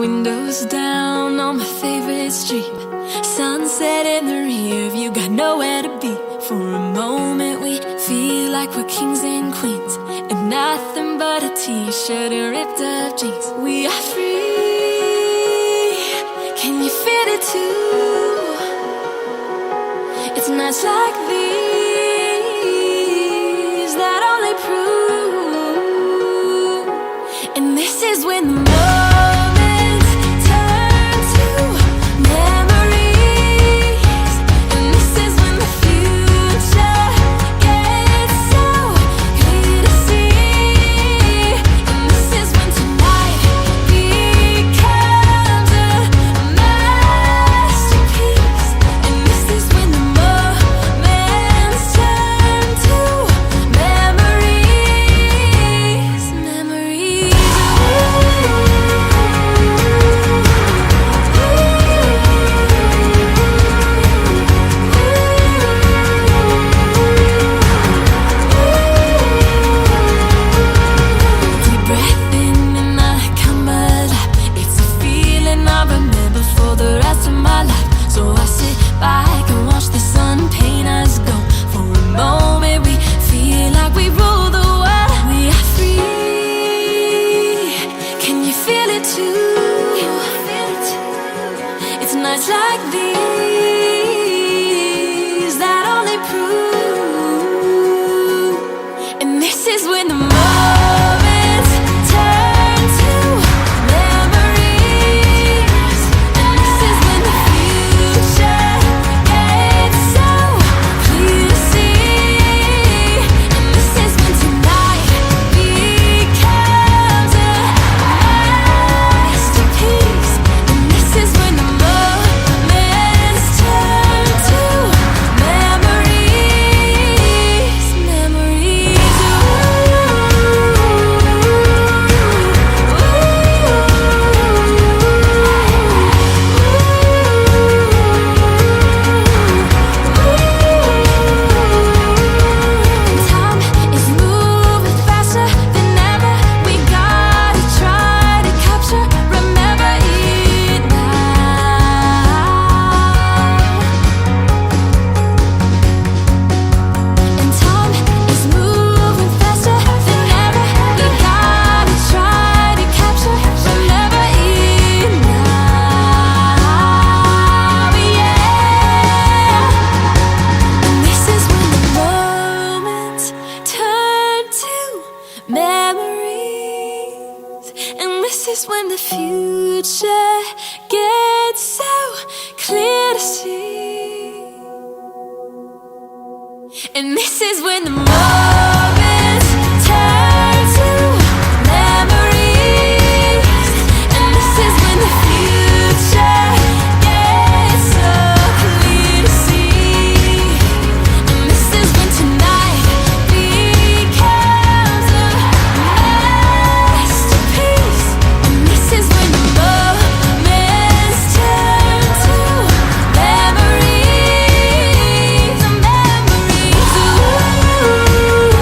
Windows down on my favorite street, sunset in the rear view, got nowhere to be. For a moment we feel like we're kings and queens, and nothing but a t-shirt and ripped up jeans. We are free, can you feel it too? It's nights like these that only prove, and this is when the moments turn to memories, and this is when the future gets so clear to see, and this is when tonight becomes a masterpiece, and this is when the moments turn to memories, memories. Deep breath in and I come alive. It's a feeling I remember for the rest of my life. So I sit back and watch the sun paint us gold. For a moment we feel like we rule the world. We are free, can you feel it too? It's nights like these that only prove, and this is when the moments turn to memories, and this is when the future gets so clear to see, and this is when tonight becomes a masterpiece, and this is when the moments turn to memories, memories. Time is moving faster than ever. We gotta try to capture, remember it now. And time is moving faster than ever. We gotta try to capture, remember it now. Yeah. And this is when the moments turn to memories, and this is when the future gets so clear to see, and this is when the moments turn to memories, and this is when the future gets so clear to see, and this is when tonight becomes a masterpiece, and this is when the moments turn to memories, memories. Ooh.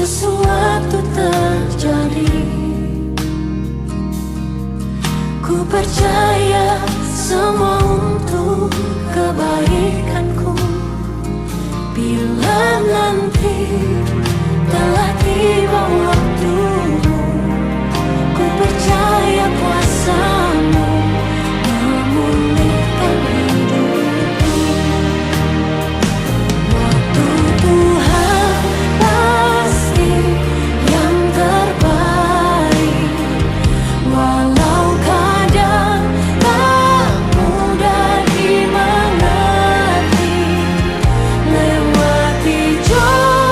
sesuatu terjadi. Ku percaya semua untuk kebaikanku. Bila nanti telah tiba waktumu, ku percaya kuasamu memulihkan hidupku. Waktu Tuhan pasti yang terbaik, walau kadang tak mudah dimengerti. Lewati cobaan,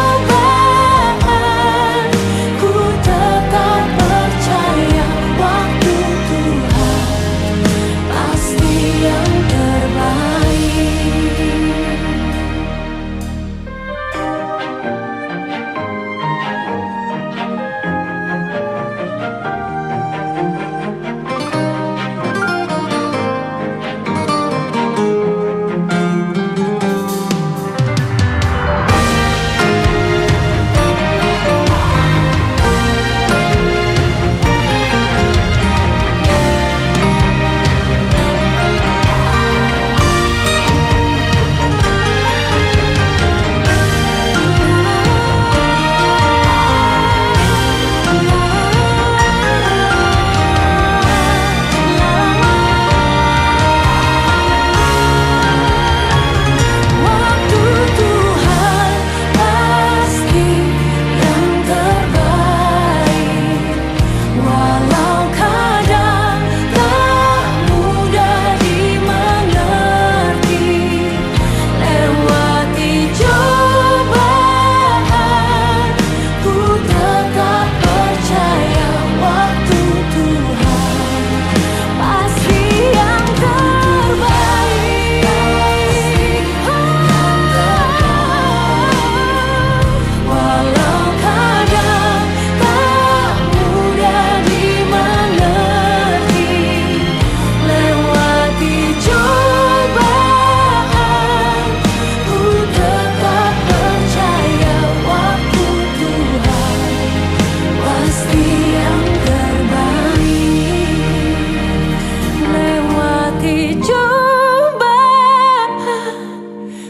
ku tetap percaya waktu Tuhan pasti yang terbaik.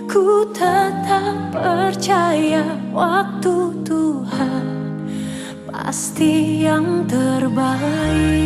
Ku tetap percaya waktu Tuhan pasti yang terbaik.